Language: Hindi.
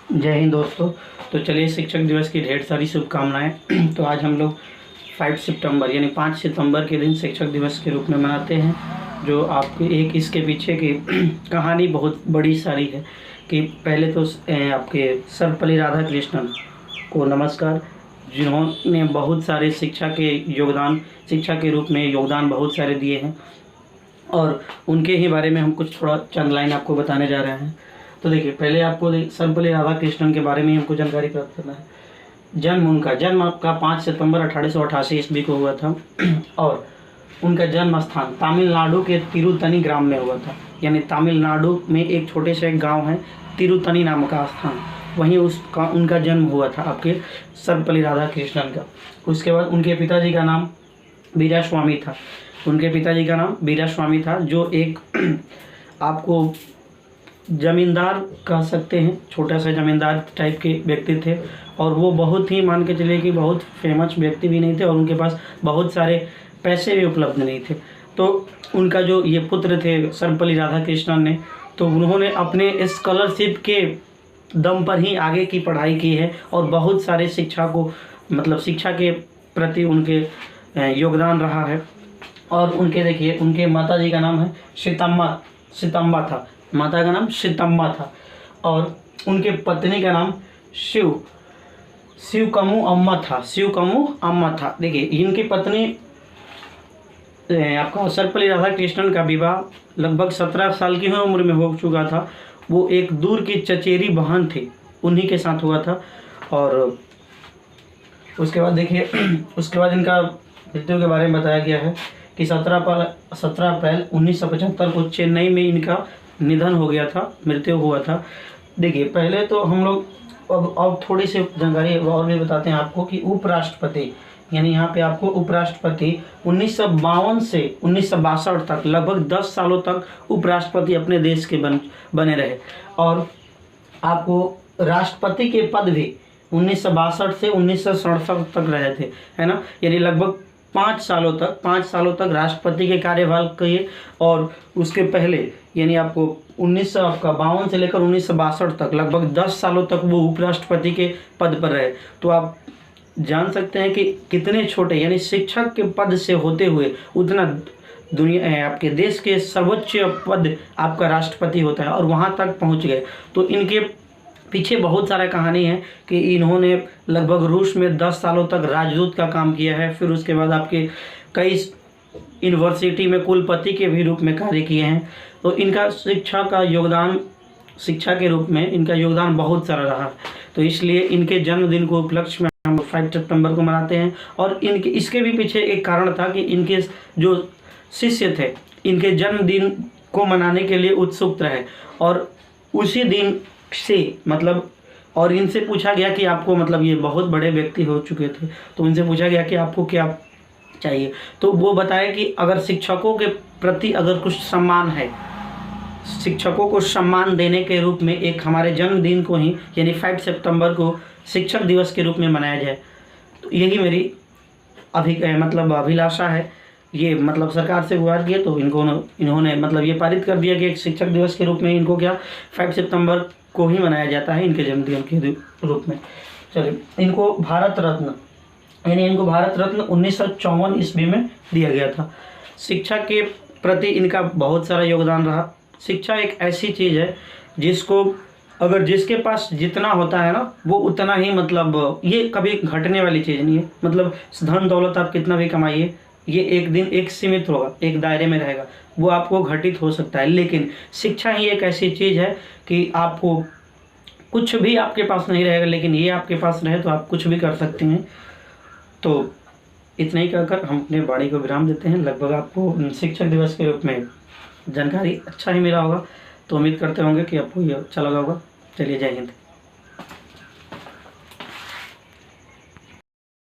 जय हिंद दोस्तों। तो चलिए, शिक्षक दिवस की ढेर सारी शुभकामनाएं। तो आज हम लोग 5 सितंबर यानी 5 सितंबर के दिन शिक्षक दिवस के रूप में मनाते हैं। जो आपके एक इसके पीछे की कहानी बहुत बड़ी सारी है कि पहले तो आपके सर्वपल्ली राधाकृष्णन को नमस्कार, जिन्होंने बहुत सारे शिक्षा के रूप में योगदान बहुत सारे दिए हैं, और उनके ही बारे में हम कुछ थोड़ा चंद लाइन आपको बताने जा रहे हैं। तो देखिए, पहले आपको सर्वपल्ली राधाकृष्णन के बारे में हमको जानकारी प्राप्त करना है। उनका जन्म आपका 5 सितंबर 1888 ईस्वी को हुआ था और उनका जन्म स्थान तमिलनाडु के तिरुतनी ग्राम में हुआ था। यानी तमिलनाडु में एक छोटे से एक गाँव है तिरुतनी नाम का स्थान, वहीं उनका जन्म हुआ था आपके सर्वपल्ली राधाकृष्णन का। उसके बाद उनके पिताजी का नाम वीरास्वामी था, जो एक आपको ज़मींदार कह सकते हैं, छोटा सा ज़मींदार टाइप के व्यक्ति थे। और वो बहुत ही, मान के चलिए कि बहुत फेमस व्यक्ति भी नहीं थे, और उनके पास बहुत सारे पैसे भी उपलब्ध नहीं थे। तो उनका जो ये पुत्र थे सर्वपल्ली राधाकृष्णन ने, तो उन्होंने अपने स्कॉलरशिप के दम पर ही आगे की पढ़ाई की है, और बहुत सारे शिक्षा के प्रति उनके योगदान रहा है। और उनके देखिए, उनके माताजी का नाम है सीतम्मा था, माता का नाम सीतम्मा था, और उनके पत्नी का नाम शिवकमु अम्मा था। देखिए, इनकी पत्नी आपका सर्वपल्ली राधाकृष्णन का विवाह लगभग 17 साल की उम्र में हो चुका था। वो एक दूर की चचेरी बहन थी, उन्हीं के साथ हुआ था। और उसके बाद देखिए, उसके बाद इनका मृत्यु के बारे में बताया गया है कि 17 अप्रैल 1975 को चेन्नई में इनका निधन हो गया था, मृत्यु हुआ था। देखिए, पहले तो हम लोग अब थोड़ी सी जानकारी और भी बताते हैं आपको कि उपराष्ट्रपति, यानी यहाँ पे आपको उपराष्ट्रपति 1952 से 1962 तक लगभग 10 सालों तक उपराष्ट्रपति अपने देश के बने रहे। और आपको राष्ट्रपति के पद भी 1962 से 1967 तक रहे थे, है ना। यानी लगभग 5 सालों तक राष्ट्रपति के कार्यकाल किए। और उसके पहले यानी आपको 1952 से लेकर 1962 तक लगभग 10 सालों तक वो उपराष्ट्रपति के पद पर रहे। तो आप जान सकते हैं कि कितने छोटे, यानी शिक्षक के पद से होते हुए उतना आपके देश के सर्वोच्च पद आपका राष्ट्रपति होता है, और वहाँ तक पहुँच गए। तो इनके पीछे बहुत सारा कहानी है कि इन्होंने लगभग रूस में 10 सालों तक राजदूत का काम किया है। फिर उसके बाद आपके कई यूनिवर्सिटी में कुलपति के भी रूप में कार्य किए हैं। तो इनका शिक्षा के रूप में इनका योगदान बहुत सारा रहा। तो इसलिए इनके जन्मदिन को उपलक्ष्य में हम 5 सितंबर को मनाते हैं। और इसके भी पीछे एक कारण था कि इनके जो शिष्य थे, इनके जन्मदिन को मनाने के लिए उत्सुक रहे। और उसी दिन से और इनसे पूछा गया कि आपको ये बहुत बड़े व्यक्ति हो चुके थे, तो इनसे पूछा गया कि आपको क्या चाहिए। तो वो बताया कि अगर शिक्षकों के प्रति अगर कुछ सम्मान है, शिक्षकों को सम्मान देने के रूप में एक हमारे जन्मदिन को ही यानी 5 सितंबर को शिक्षक दिवस के रूप में मनाया जाए। तो यही मेरी अभिलाषा है। ये सरकार से गुहार किए, तो इन्होंने ये पारित कर दिया कि एक शिक्षक दिवस के रूप में इनको 5 सितंबर को ही मनाया जाता है, इनके जन्मदिन के रूप में। चलिए, इनको भारत रत्न 1954 ईस्वी में दिया गया था। शिक्षा के प्रति इनका बहुत सारा योगदान रहा। शिक्षा एक ऐसी चीज़ है जिसके पास जितना होता है ना, वो उतना ही ये कभी घटने वाली चीज़ नहीं है। धन दौलत आप कितना भी कमाइए, ये एक दिन एक सीमित होगा, एक दायरे में रहेगा, वो आपको घटित हो सकता है। लेकिन शिक्षा ही एक ऐसी चीज़ है कि आपको कुछ भी आपके पास नहीं रहेगा, लेकिन ये आपके पास रहे तो आप कुछ भी कर सकते हैं। तो इतना ही कहकर हम अपने वाणी को विराम देते हैं। लगभग आपको शिक्षक दिवस के रूप में जानकारी अच्छा ही मिला होगा, तो उम्मीद करते होंगे कि आपको ये अच्छा लगा होगा। चलिए, जय हिंद।